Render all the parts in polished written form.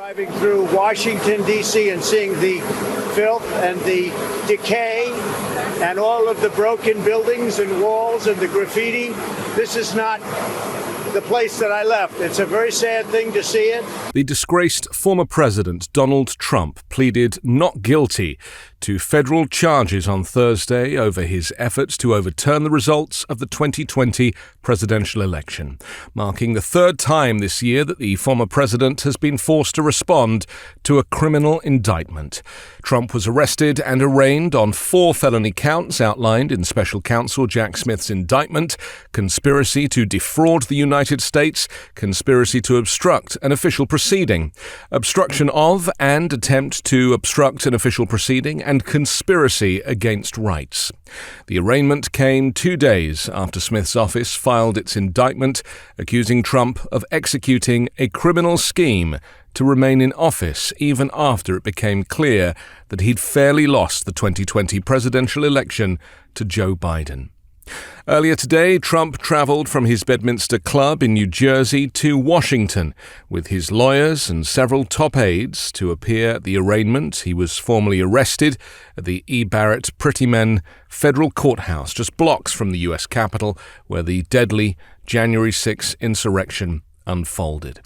Driving through Washington, D.C. and seeing the filth and the decay and all of the broken buildings and walls and the graffiti, this is not the place that I left. It's a very sad thing to see it. The disgraced former president Donald Trump pleaded not guilty to federal charges on Thursday over his efforts to overturn the results of the 2020 presidential election, marking the third time this year that the former president has been forced to respond to a criminal indictment. Trump was arrested and arraigned on 4 felony counts outlined in Special Counsel Jack Smith's indictment: conspiracy to defraud the United States, conspiracy to obstruct an official proceeding, obstruction of and attempt to obstruct an official proceeding, and conspiracy against rights. The arraignment came 2 days after Smith's office filed its indictment, accusing Trump of executing a criminal scheme to remain in office even after it became clear that he'd fairly lost the 2020 presidential election to Joe Biden. Earlier today, Trump traveled from his Bedminster club in New Jersey to Washington with his lawyers and several top aides to appear at the arraignment. He was formally arrested at the E. Barrett Prettyman Federal Courthouse, just blocks from the U.S. Capitol, where the deadly January 6 insurrection unfolded.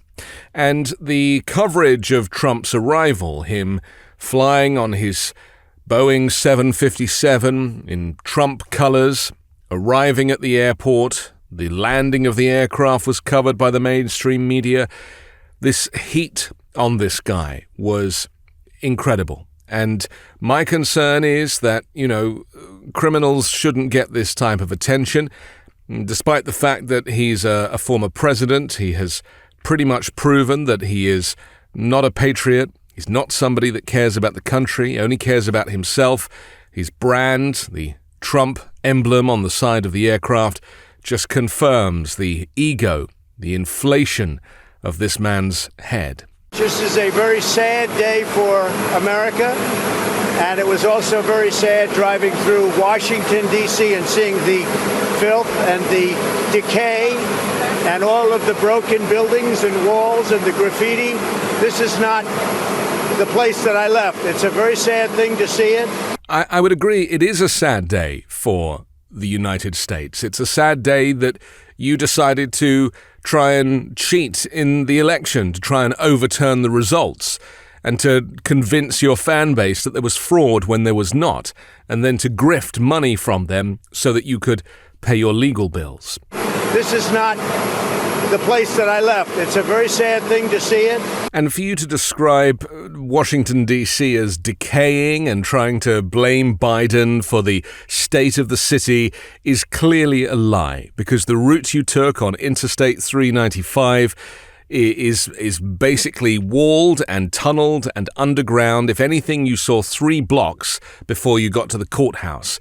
And the coverage of Trump's arrival, him flying on his Boeing 757 in Trump colors, arriving at the airport, the landing of the aircraft was covered by the mainstream media. This heat on this guy was incredible. And my concern is that, criminals shouldn't get this type of attention. Despite the fact that he's a former president, he has pretty much proven that he is not a patriot. He's not somebody that cares about the country, only cares about himself. His brand, the Trump emblem on the side of the aircraft, just confirms the ego, the inflation of this man's head. This is a very sad day for America, and it was also very sad driving through Washington, D.C. and seeing the filth and the decay and all of the broken buildings and walls and the graffiti. This is not the place that I left. It's a very sad thing to see it. I would agree. It is a sad day for the United States. It's a sad day that you decided to try and cheat in the election, to try and overturn the results, and to convince your fan base that there was fraud when there was not, and then to grift money from them so that you could pay your legal bills. This is not the place that I left. It's a very sad thing to see it. And for you to describe Washington, D.C. as decaying and trying to blame Biden for the state of the city is clearly a lie, because the route you took on Interstate 395 is basically walled and tunneled and underground. If anything, you saw 3 blocks before you got to the courthouse.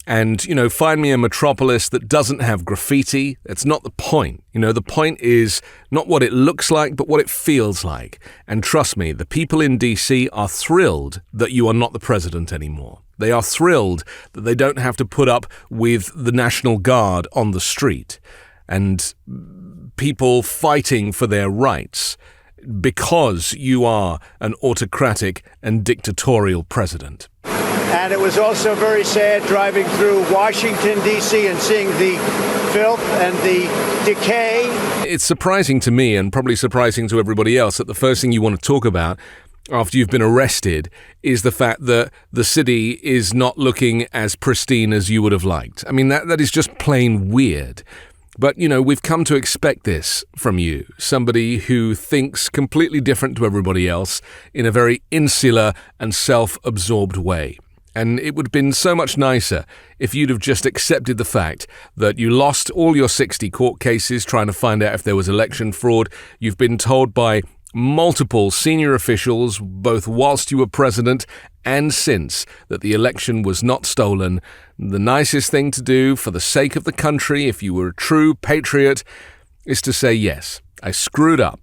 And, find me a metropolis that doesn't have graffiti. That's not the point. The point is not what it looks like, but what it feels like. And trust me, the people in DC are thrilled that you are not the president anymore. They are thrilled that they don't have to put up with the National Guard on the street and people fighting for their rights because you are an autocratic and dictatorial president. And it was also very sad driving through Washington, D.C. and seeing the filth and the decay. It's surprising to me, and probably surprising to everybody else, that the first thing you want to talk about after you've been arrested is the fact that the city is not looking as pristine as you would have liked. I mean, that is just plain weird. But, we've come to expect this from you, somebody who thinks completely different to everybody else in a very insular and self-absorbed way. And it would have been so much nicer if you'd have just accepted the fact that you lost all your 60 court cases trying to find out if there was election fraud. You've been told by multiple senior officials, both whilst you were president and since, that the election was not stolen. The nicest thing to do for the sake of the country, if you were a true patriot, is to say, yes, I screwed up.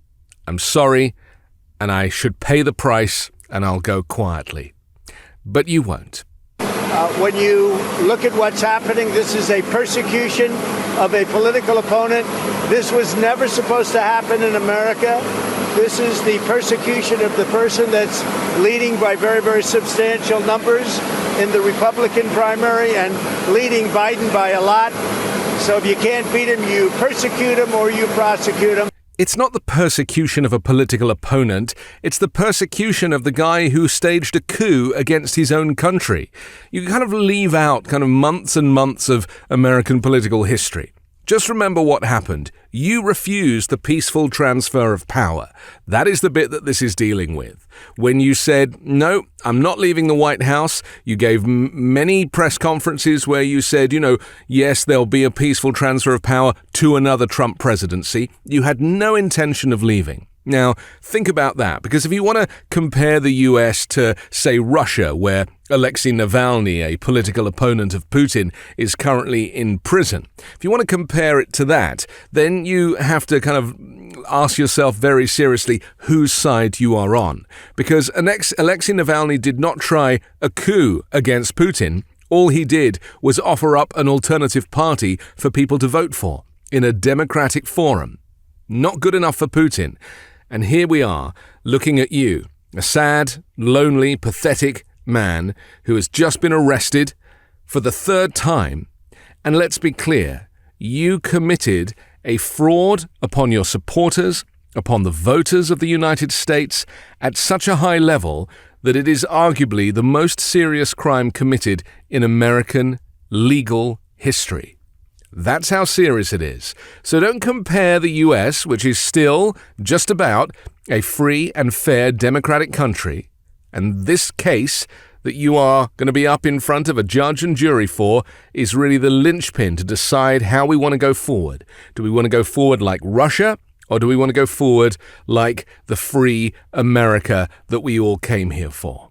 I'm sorry, and I should pay the price, and I'll go quietly. But you won't. When you look at what's happening, this is a persecution of a political opponent. This was never supposed to happen in America. This is the persecution of the person that's leading by very, very substantial numbers in the Republican primary and leading Biden by a lot. So if you can't beat him, you persecute him or you prosecute him. It's not the persecution of a political opponent, it's the persecution of the guy who staged a coup against his own country. You kind of leave out kind of months and months of American political history. Just remember what happened. You refused the peaceful transfer of power. That is the bit that this is dealing with. When you said, no, I'm not leaving the White House, you gave many press conferences where you said, yes, there'll be a peaceful transfer of power to another Trump presidency. You had no intention of leaving. Now, think about that, because if you want to compare the US to, say, Russia, where Alexei Navalny, a political opponent of Putin, is currently in prison, if you want to compare it to that, then you have to kind of ask yourself very seriously whose side you are on. Because Alexei Navalny did not try a coup against Putin. All he did was offer up an alternative party for people to vote for in a democratic forum. Not good enough for Putin. And here we are, looking at you, a sad, lonely, pathetic man who has just been arrested for the third time. And let's be clear, you committed a fraud upon your supporters, upon the voters of the United States, at such a high level that it is arguably the most serious crime committed in American legal history. That's how serious it is. So don't compare the US, which is still just about a free and fair democratic country, and this case that you are going to be up in front of a judge and jury for is really the linchpin to decide how we want to go forward. Do we want to go forward like Russia, or do we want to go forward like the free America that we all came here for?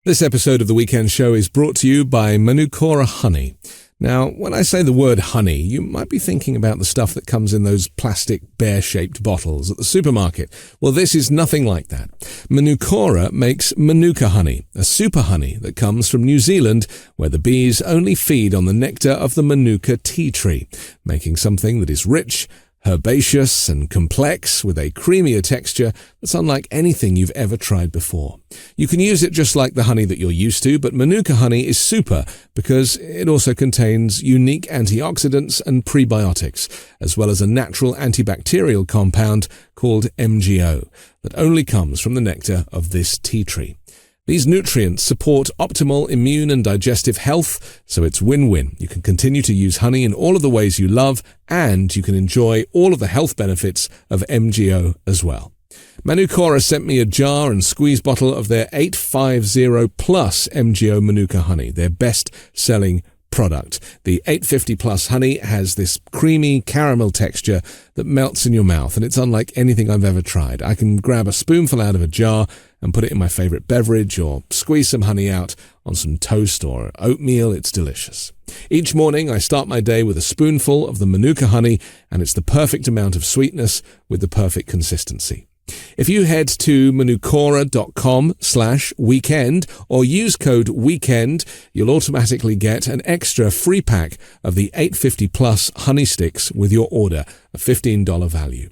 This episode of The Weekend Show is brought to you by Manukora Honey. Now, when I say the word honey, you might be thinking about the stuff that comes in those plastic bear-shaped bottles at the supermarket. Well, this is nothing like that. Manukora makes Manuka honey, a super honey that comes from New Zealand, where the bees only feed on the nectar of the Manuka tea tree, making something that is rich, herbaceous and complex with a creamier texture that's unlike anything you've ever tried before. You can use it just like the honey that you're used to, but Manuka honey is super because it also contains unique antioxidants and prebiotics, as well as a natural antibacterial compound called MGO that only comes from the nectar of this tea tree. These nutrients support optimal immune and digestive health, so it's win-win. You can continue to use honey in all of the ways you love, and you can enjoy all of the health benefits of MGO as well. Manukora sent me a jar and squeeze bottle of their 850 Plus MGO Manuka honey, their best-selling product. The 850 Plus honey has this creamy caramel texture that melts in your mouth, and it's unlike anything I've ever tried. I can grab a spoonful out of a jar and put it in my favorite beverage, or squeeze some honey out on some toast or oatmeal. It's delicious. Each morning I start my day with a spoonful of the Manuka honey, and it's the perfect amount of sweetness with the perfect consistency. If you head to manukora.com/weekend or use code WEEKEND, you'll automatically get an extra free pack of the 850 Plus honey sticks with your order, a $15 value.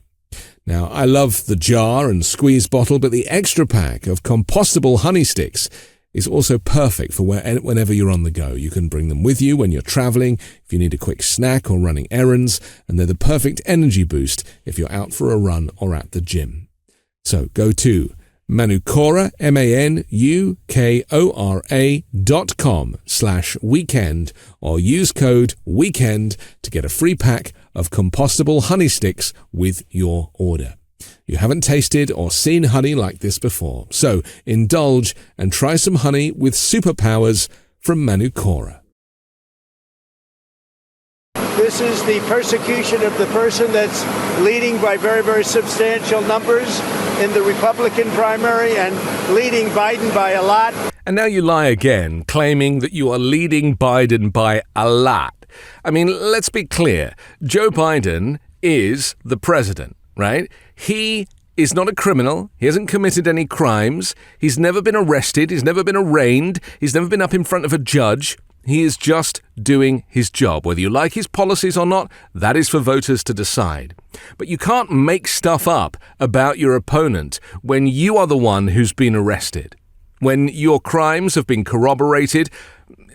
Now, I love the jar and squeeze bottle, but the extra pack of compostable honey sticks is also perfect for whenever you're on the go. You can bring them with you when you're traveling, if you need a quick snack or running errands, and they're the perfect energy boost if you're out for a run or at the gym. So go to Manukora, manukora.com/weekend or use code WEEKEND to get a free pack of compostable honey sticks with your order. You haven't tasted or seen honey like this before, so indulge and try some honey with superpowers from Manukora. This is the persecution of the person that's leading by very, very substantial numbers in the Republican primary and leading Biden by a lot. And now you lie again, claiming that you are leading Biden by a lot. I mean, let's be clear. Joe Biden is the president, right? He is not a criminal. He hasn't committed any crimes. He's never been arrested. He's never been arraigned. He's never been up in front of a judge. He is just doing his job. Whether you like his policies or not, that is for voters to decide. But you can't make stuff up about your opponent when you are the one who's been arrested. When your crimes have been corroborated,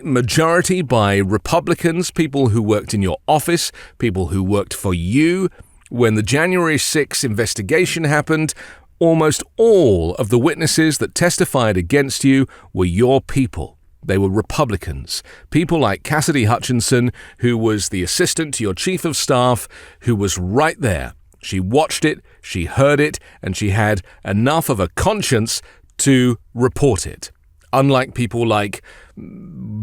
majority by Republicans, people who worked in your office, people who worked for you. When the January 6th investigation happened, almost all of the witnesses that testified against you were your people. They were Republicans. People like Cassidy Hutchinson, who was the assistant to your chief of staff, who was right there. She watched it, she heard it, and she had enough of a conscience to report it. Unlike people like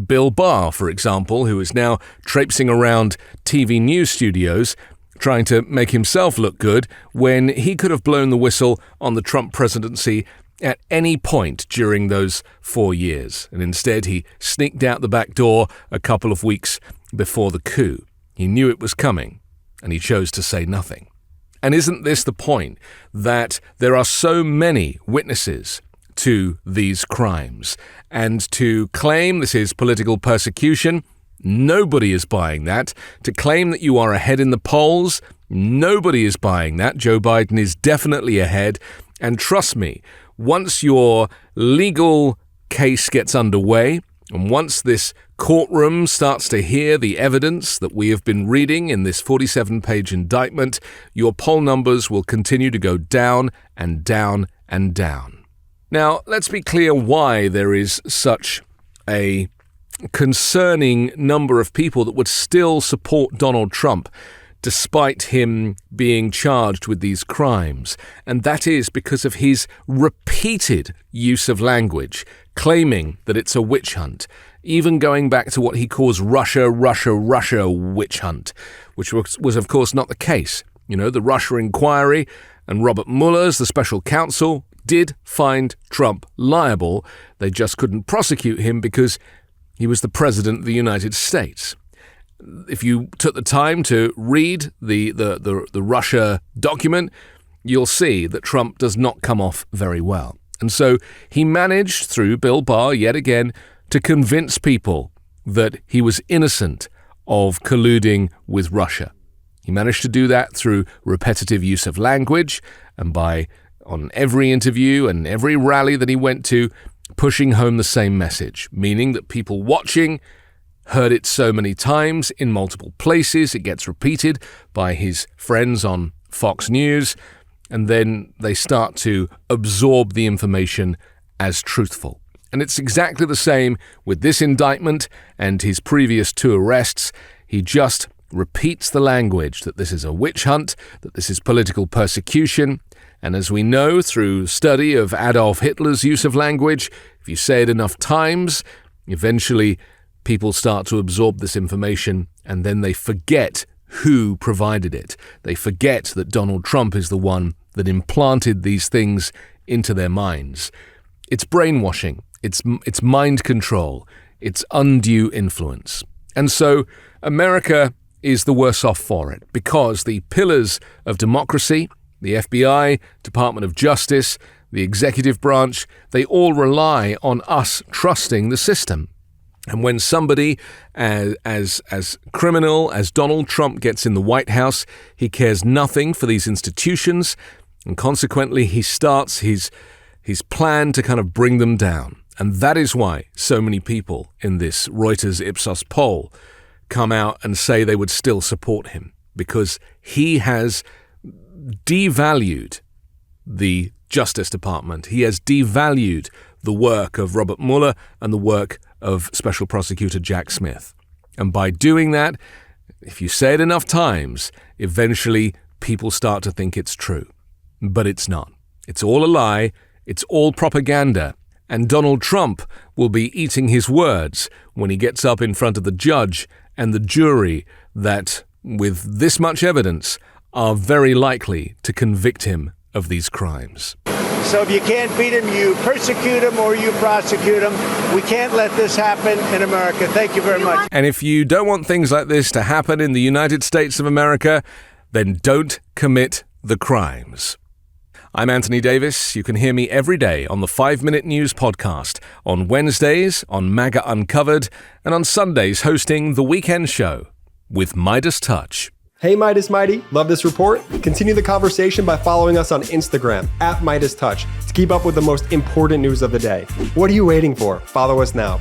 Bill Barr, for example, who is now traipsing around TV news studios trying to make himself look good when he could have blown the whistle on the Trump presidency at any point during those 4 years. And instead, he sneaked out the back door a couple of weeks before the coup. He knew it was coming, and he chose to say nothing. And isn't this the point? That there are so many witnesses to these crimes, and to claim this is political persecution, nobody is buying that. To claim that you are ahead in the polls, nobody is buying that. Joe Biden is definitely ahead. And trust me, once your legal case gets underway, and once this courtroom starts to hear the evidence that we have been reading in this 47-page indictment, your poll numbers will continue to go down and down and down. Now, let's be clear why there is such a concerning number of people that would still support Donald Trump despite him being charged with these crimes. And that is because of his repeated use of language, claiming that it's a witch hunt, even going back to what he calls Russia witch hunt, which was of course not the case. You know, the Russia inquiry and Robert Mueller's, the special counsel, did find Trump liable. They just couldn't prosecute him because he was the president of the United States. If you took the time to read the Russia document, you'll see that Trump does not come off very well. And so he managed, through Bill Barr yet again, to convince people that he was innocent of colluding with Russia. He managed to do that through repetitive use of language and by, on every interview and every rally that he went to, pushing home the same message, meaning that people watching heard it so many times in multiple places, it gets repeated by his friends on Fox News, and then they start to absorb the information as truthful. And it's exactly the same with this indictment and his previous 2 arrests. He just repeats the language that this is a witch hunt, that this is political persecution. And as we know through study of Adolf Hitler's use of language, if you say it enough times, eventually people start to absorb this information and then they forget who provided it. They forget that Donald Trump is the one that implanted these things into their minds. It's brainwashing. It's mind control. It's undue influence. And so America is the worse off for it because the pillars of democracy, the FBI, Department of Justice, the executive branch, they all rely on us trusting the system. And when somebody as criminal as Donald Trump gets in the White House, he cares nothing for these institutions, and consequently he starts his plan to kind of bring them down. And that is why so many people in this Reuters Ipsos poll come out and say they would still support him, because he has devalued the Justice Department. He has devalued the work of Robert Mueller and the work of Special Prosecutor Jack Smith. And by doing that, if you say it enough times, eventually people start to think it's true. But it's not. It's all a lie. It's all propaganda. And Donald Trump will be eating his words when he gets up in front of the judge and the jury that, with this much evidence, are very likely to convict him of these crimes. So if you can't beat him, you persecute him or you prosecute him. We can't let this happen in America. Thank you very much. And if you don't want things like this to happen in the United States of America, then don't commit the crimes. I'm Anthony Davis. You can hear me every day on the 5-Minute News podcast, on Wednesdays on MAGA Uncovered, and on Sundays hosting The Weekend Show with MeidasTouch. Hey Midas Mighty, love this report? Continue the conversation by following us on Instagram @MeidasTouch to keep up with the most important news of the day. What are you waiting for? Follow us now.